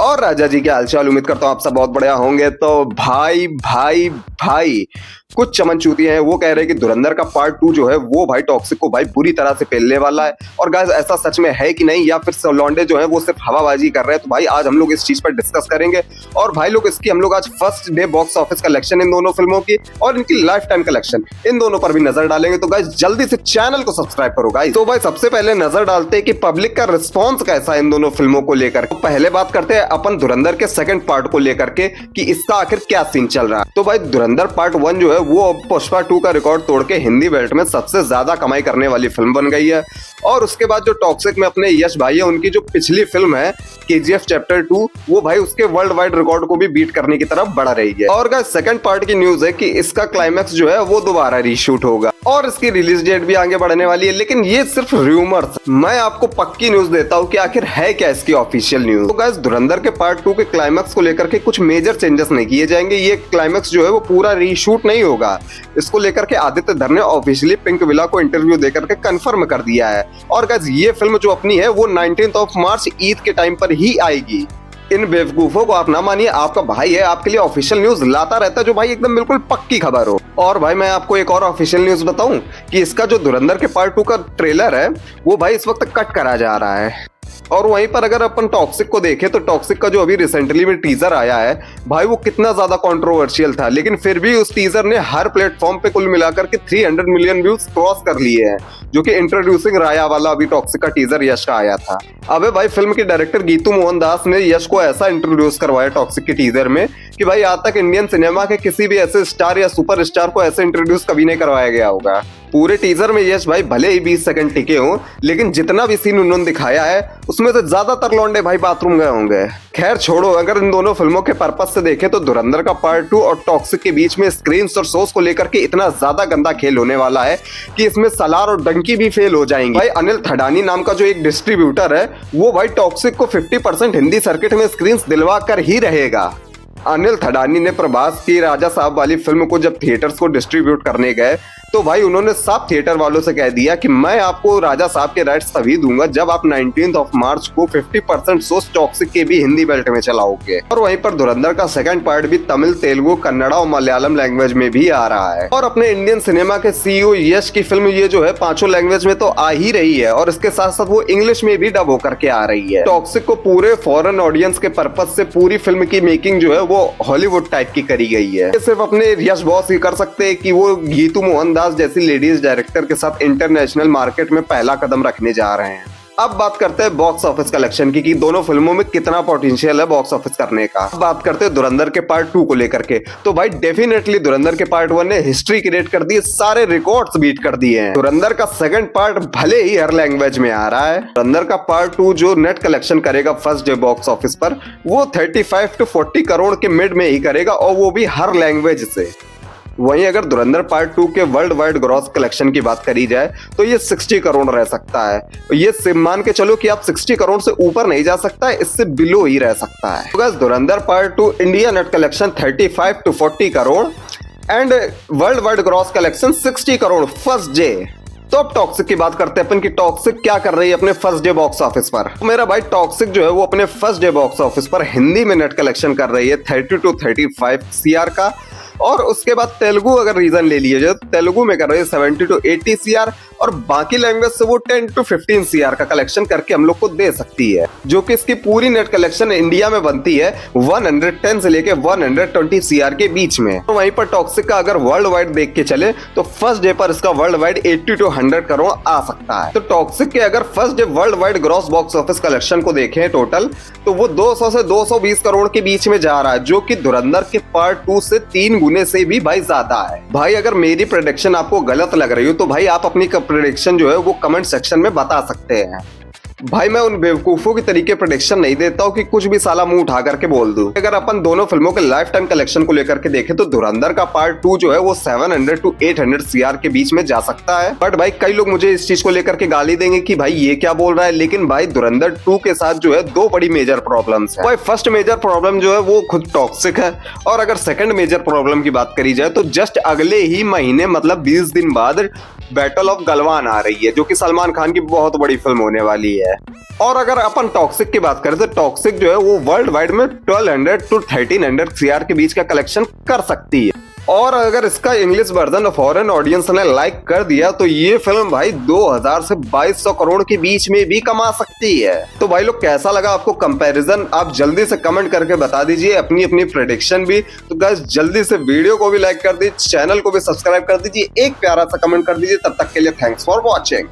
और राजा जी के हालचाल। उम्मीद करता हूँ आप सब बहुत बढ़िया होंगे। तो भाई भाई भाई कुछ चमनचूतियां हैं, वो कह रहे हैं कि धुरंधर का पार्ट 2 जो है वो भाई टॉक्सिक को भाई बुरी तरह से पेलने वाला है। और गाइस ऐसा सच में है कि नहीं, या फिर लौंडे जो है वो सिर्फ हवाबाजी कर रहे हैं? तो भाई आज हम लोग इस चीज पर डिस्कस करेंगे। और भाई लोग इसकी हम लोग आज first day box office collection in दोनों फिल्मों की और इनकी लाइफ टाइम कलेक्शन इन दोनों पर भी नजर डालेंगे। तो गाइस जल्दी से चैनल को सब्सक्राइब करो गाइस। तो भाई सबसे पहले नजर डालते हैं कि पब्लिक का रिस्पॉन्स कैसा है इन दोनों फिल्मों को लेकर। तो पहले बात करते हैं अपन धुरंधर के सेकंड पार्ट को लेकर के कि इसका आखिर क्या सीन चल रहा है। तो भाई धुरंधर पार्ट 1 जो है वो पुष्पा 2 का रिकॉर्ड तोड़ के हिंदी बेल्ट में सबसे ज्यादा कमाई करने वाली फिल्म बन गई है। और उसके बाद जो टॉक्सिक में अपने यश भाई है, उनकी जो पिछली फिल्म है KGF चैप्टर 2, वो भाई उसके वर्ल्ड वाइड रिकॉर्ड को भी बीट करने की तरफ बढ़ रही है। और गाइस सेकंड पार्ट की न्यूज है कि इसका क्लाइमैक्स जो है वो दोबारा रीशूट होगा और इसकी रिलीज डेट भी आगे बढ़ने वाली है। लेकिन ये सिर्फ रूमर्स, मैं आपको पक्की न्यूज देता हूँ कि आखिर है क्या इसकी ऑफिशियल न्यूज। तो गाइस धुरंधर के पार्ट 2 के क्लाइमैक्स को लेकर के कुछ मेजर चेंजेस नहीं किए जाएंगे। ये क्लाइमैक्स जो है वो पूरा रीशूट नहीं होगा। इसको लेकर के आदित्य धर ने ऑफिशियली पिंक विला को इंटरव्यू देकर के कंफर्म कर दिया है। और गाइस ये फिल्म जो अपनी है वो 19 मार्च ईद के टाइम पर ही आएगी। इन बेवकूफों को आप ना मानिए, आपका भाई है, आपके लिए ऑफिशियल न्यूज लाता रहता है जो भाई एकदम बिल्कुल पक्की खबर हो। और भाई मैं आपको एक और ऑफिशियल न्यूज बताऊं कि इसका जो धुरंधर के पार्ट 2 का ट्रेलर है वो भाई इस वक्त कट करा जा रहा है। और वहीं पर अगर अपन टॉक्सिक को देखें तो टॉक्सिक का जो अभी रिसेंटली में टीजर आया है भाई वो कितना ज्यादा कंट्रोवर्शियल था, लेकिन फिर भी उस टीजर ने हर प्लेटफॉर्म पे कुल मिलाकर के 300 मिलियन व्यूज क्रॉस कर लिए हैं, जो कि इंट्रोड्यूसिंग राया वाला अभी टॉक्सिक का टीजर यश का आया था। अबे भाई फिल्म के डायरेक्टर गीतू मोहन दास ने यश को ऐसा इंट्रोड्यूस करवाया टॉक्सिक के टीजर में कि भाई आज तक इंडियन सिनेमा के किसी भी ऐसे स्टार या सुपर स्टार को ऐसे इंट्रोड्यूस कभी नहीं करवाया गया होगा। पूरे टीजर में यश भाई भले ही 20 सेकंड टिके हों, लेकिन जितना भी सीन उन्होंने दिखाया है उसमें से ज्यादातर लौंडे भाई बाथरूम गए होंगे। खैर छोड़ो, अगर इन दोनों फिल्मों के पर्पस से देखें तो धुरंधर का पार्ट 2 और टॉक्सिक के बीच में स्क्रीन्स और शोज को लेकर के इतना ज्यादा गंदा खेल होने वाला है कि इसमें सलार और डंकी भी फेल हो जाएंगे। भाई अनिल थडानी नाम का जो एक डिस्ट्रीब्यूटर है वो भाई टॉक्सिक को 50% हिंदी सर्किट में स्क्रीन्स दिलवा कर ही रहेगा। अनिल थडानी ने प्रभास की राजा साहब वाली फिल्म को जब थिएटर्स को डिस्ट्रीब्यूट करने गए तो भाई उन्होंने सब थिएटर वालों से कह दिया कि मैं आपको राजा साहब के राइट्स तभी दूंगा जब आप 19 मार्च को 50% शोज टॉक्सिक के भी हिंदी बेल्ट में चलाओगे। और वहीं पर धुरंधर का सेकंड पार्ट भी तमिल, तेलुगु, कन्नड़ा और मलयालम लैंग्वेज में भी आ रहा है। और अपने इंडियन सिनेमा के CEO यश की फिल्म ये जो है 5 लैंग्वेज में तो आ ही रही है और इसके साथ साथ वो इंग्लिश में भी डब होकर के आ रही है। टॉक्सिक को पूरे फॉरेन ऑडियंस के पर्पज से पूरी फिल्म की मेकिंग जो है वो हॉलीवुड टाइप की करी गई है। सिर्फ अपने यश बॉस ही कर सकते हैं कि वो गीतू मोहन दास जैसी लेडीज डायरेक्टर के साथ इंटरनेशनल मार्केट में पहला कदम रखने जा रहे हैं। अब बात करते हैं बॉक्स ऑफिस कलेक्शन की कि दोनों फिल्मों में कितना पोटेंशियल है बॉक्स ऑफिस करने का। अब बात करते हैं धुरंधर के पार्ट 2 को लेकर के। तो भाई डेफिनेटली धुरंधर के पार्ट 1 ने हिस्ट्री क्रिएट कर दी, सारे रिकॉर्ड्स बीट कर दिए हैं। धुरंधर का सेकंड पार्ट भले ही हर लैंग्वेज में आ रहा है, धुरंधर का पार्ट 2 जो नेट कलेक्शन करेगा फर्स्ट डे बॉक्स ऑफिस पर वो 35 to 40 करोड़ के मिड में ही करेगा, और वो भी हर लैंग्वेज से। वहीं अगर धुरंधर पार्ट 2 के वर्ल्ड वाइड ग्रॉस कलेक्शन की बात करी जाए तो ये 60 करोड़ रह सकता है। ये मान के चलो कि आप 60 करोड़ से ऊपर नहीं जा सकता है, इससे बिलो ही रह सकता है। तो धुरंधर part 2 India net collection 35 to 40 crore and world wide gross collection 60 crore first day. तो अब टॉक्सिक की बात करते हैं अपन कि टॉक्सिक क्या कर रही है अपने फर्स्ट डे बॉक्स ऑफिस पर। मेरा भाई टॉक्सिक जो है वो अपने फर्स्ट डे बॉक्स ऑफिस पर हिंदी में नेट कलेक्शन कर रही है 30 to 35 CR का, और उसके बाद तेलुगु अगर रीजन ले लिए जाए तो तेलुगु में कर रहे हैं 70 to 80 CR, और बाकी लैंग्वेज से वो 10 to 15 CR का कलेक्शन करके हम लोग को दे सकती है, जो कि इसकी पूरी नेट कलेक्शन इंडिया में बनती है 110 से लेके 120 CR के बीच में। तो वहीं पर टॉक्सिक का अगर वर्ल्ड वाइड देख के चले तो फर्स्ट डे पर इसका वर्ल्ड वाइड 80 to 100 करोड़ आ सकता है। तो टॉक्सिक के अगर first day world wide gross box office collection को देखें टोटल तो वो 200 से 220 करोड़ के बीच में जा रहा है, जो कि धुरंधर के पार्ट 2 से 3 गुने से भी भाई ज्यादा है। भाई अगर मेरी प्रेडिक्शन आपको गलत लग रही हो तो भाई आप अपनी प्रेडिक्शन जो है वो कमेंट सेक्शन में बता सकते हैं। भाई मैं उन बेवकूफों की तरीके प्रेडिक्शन नहीं देता हूँ कि कुछ भी साला मुंह उठा करके बोल दूं। अगर अपन दोनों फिल्मों के लाइफ टाइम कलेक्शन को लेकर के देखें तो धुरंधर का पार्ट 2 जो है वो 700 to 800 CR के बीच में जा सकता है। बट भाई कई लोग मुझे इस चीज को लेकर के गाली देंगे कि भाई ये क्या बोल रहा है, लेकिन भाई धुरंधर 2 के साथ जो है 2 बड़ी मेजर प्रॉब्लम्स है। भाई फर्स्ट मेजर प्रॉब्लम जो है वो खुद टॉक्सिक है, और अगर सेकंड मेजर प्रॉब्लम की बात करी जाए तो जस्ट अगले ही महीने मतलब 20 दिन बाद बैटल ऑफ गलवान आ रही है, जो कि सलमान खान की बहुत बड़ी फिल्म होने वाली है। है। और अगर अपन टॉक्सिक की बात करें तो टॉक्सिक जो है वो वर्ल्ड वाइड में 1200 to 1300 CR के बीच का कलेक्शन कर सकती है। और अगर इसका इंग्लिश वर्जन फॉरेन ऑडियंस ने लाइक कर दिया तो ये फिल्म भाई 2000 से 2200 करोड़ के बीच में भी कमा सकती है। तो भाई लोग कैसा लगा आपको कंपैरिजन, आप जल्दी से कमेंट करके बता दीजिए अपनी अपनी प्रेडिक्शन भी। तो गाइस जल्दी से वीडियो को भी लाइक कर दीजिए, चैनल को भी सब्सक्राइब कर दीजिए, एक प्यारा सा कमेंट कर दीजिए। तब तक के लिए थैंक्स फॉर वॉचिंग।